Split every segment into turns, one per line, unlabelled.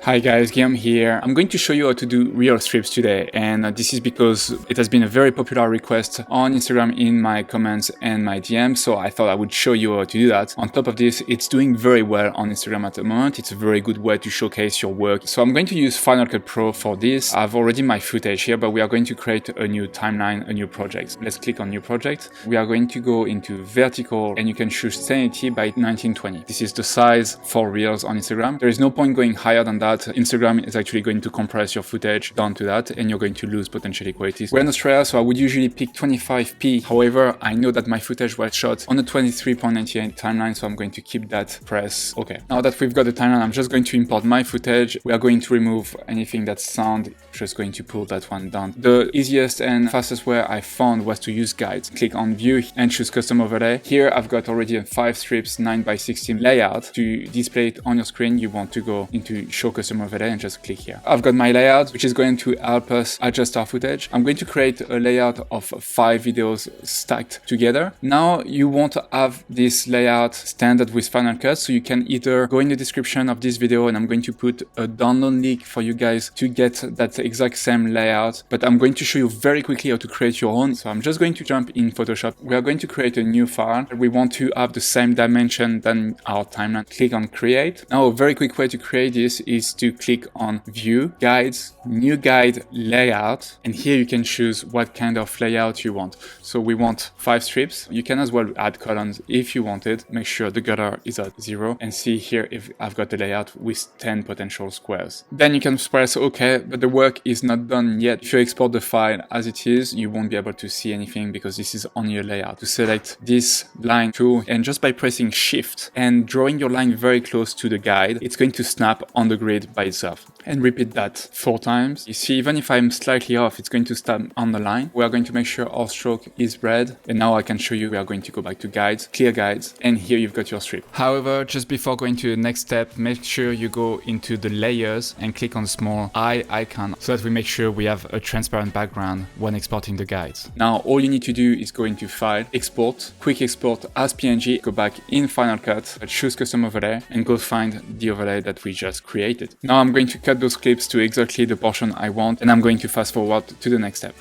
Hi guys, Guillaume here. I'm going to show you how to do reel strips today, and this is because it has been a very popular request on Instagram in my comments and my DM, so I thought I would show you how to do that. On top of this, it's doing very well on Instagram at the moment. It's a very good way to showcase your work. So I'm going to use Final Cut Pro for this. I've already my footage here, but we are going to create a new timeline, a new project. Let's click on new project. We are going to go into vertical, and you can choose 1080 by 1920. This is the size for reels on Instagram. There is no point going higher than that. Instagram is actually going to compress your footage down to that, and you're going to lose potentially quality. We're in Australia, so I would usually pick 25p. However, I know that my footage was shot on a 23.98 timeline, so I'm going to keep that press. Okay. Now that we've got the timeline, I'm just going to import my footage. We are going to remove anything that's sound. Just going to pull that one down. The easiest and fastest way I found was to use guides. Click on view and choose custom overlay. Here I've got already a 5 strips 9x16 layout. To display it on your screen, you want to go into show custom overlay and just click here. I've got my layout, which is going to help us adjust our footage. I'm going to create a layout of 5 videos stacked together. Now you want to have this layout standard with Final Cut, so you can either go in the description of this video and I'm going to put a download link for you guys to get that exact same layout, but I'm going to show you very quickly how to create your own. So I'm just going to jump in Photoshop. We are going to create a new file. We want to have the same dimension than our timeline. Click on create. Now a very quick way to create this is to click on view, guides, new guide layout, and here you can choose what kind of layout you want. So we want 5 strips. You can as well add columns if you wanted. Make sure the gutter is at 0 and see here if I've got the layout with 10 potential squares. Then you can press OK, but the work is not done yet. If you export the file as it is, you won't be able to see anything because this is only a layout. To select this line tool, and just by pressing shift and drawing your line very close to the guide, it's going to snap on the grid by itself. And repeat that 4 times. You see, even if I'm slightly off, it's going to start on the line. We are going to make sure our stroke is red. And now I can show you, we are going to go back to guides, clear guides, and here you've got your strip. However, just before going to the next step, make sure you go into the layers and click on the small eye icon so that we make sure we have a transparent background when exporting the guides. Now, all you need to do is go into File, Export, Quick Export as PNG, go back in Final Cut, choose Custom Overlay, and go find the overlay that we just created. Now I'm going to cut those clips to exactly the portion I want, and I'm going to fast forward to the next step.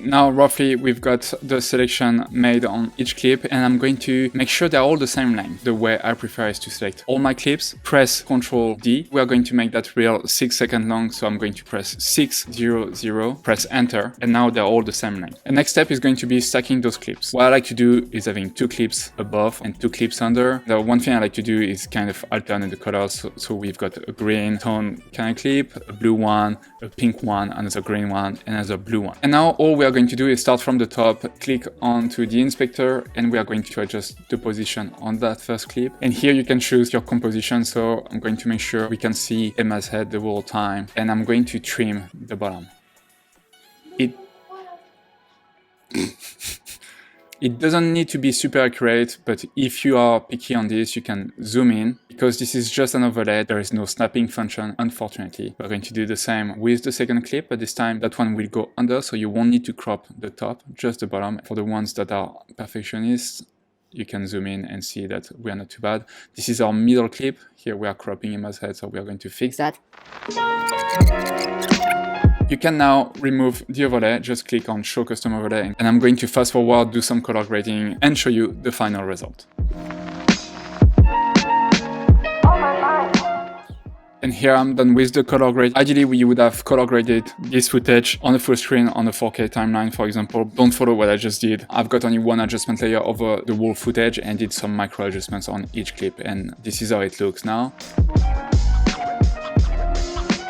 Now roughly we've got the selection made on each clip, and I'm going to make sure they're all the same length. The way I prefer is to select all my clips, press Ctrl D. We are going to make that reel 6 seconds long, so I'm going to press 600, press enter, and now they're all the same length. The next step is going to be stacking those clips. What I like to do is having 2 clips above and 2 clips under. The one thing I like to do is kind of alternate the colors, so we've got a green tone kind of clip, a blue one, a pink one, another green one, and another blue one. And now all we are going to do is start from the top, click onto the inspector, and we are going to adjust the position on that first clip. And here you can choose your composition, so I'm going to make sure we can see Emma's head the whole time, and I'm going to trim the bottom. It doesn't need to be super accurate, but if you are picky on this, you can zoom in. Because this is just an overlay, there is no snapping function, unfortunately. We're going to do the same with the second clip, but this time that one will go under, so you won't need to crop the top, just the bottom. For the ones that are perfectionists, you can zoom in and see that we are not too bad. This is our middle clip. Here we are cropping Emma's head, so we are going to fix that. You can now remove the overlay, just click on Show Custom Overlay, and I'm going to fast forward, do some color grading, and show you the final result. And here I'm done with the color grade. Ideally, we would have color graded this footage on a full screen on a 4K timeline, for example. Don't follow what I just did. I've got only one adjustment layer over the whole footage and did some micro adjustments on each clip, and this is how it looks now.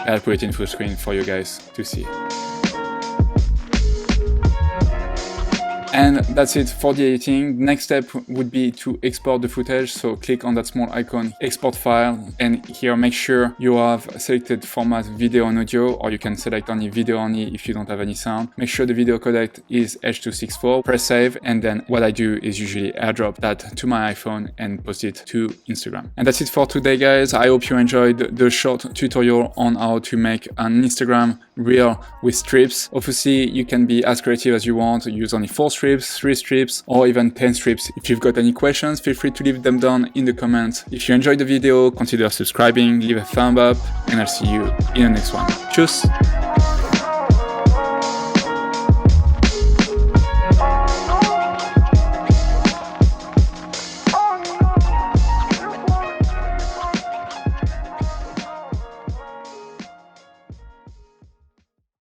I'll put it in full screen for you guys to see. And that's it for the editing. Next step would be to export the footage. So click on that small icon, export file, and here make sure you have selected format video and audio, or you can select only video only if you don't have any sound. Make sure the video codec is H.264, press save, and then what I do is usually airdrop that to my iPhone and post it to Instagram. And that's it for today, guys. I hope you enjoyed the short tutorial on how to make an Instagram reel with strips. Obviously, you can be as creative as you want, use only 4 strips, 3 strips, or even 10 strips. If you've got any questions, feel free to leave them down in the comments. If you enjoyed the video, consider subscribing, leave a thumb up, and I'll see you in the next one. Tschüss!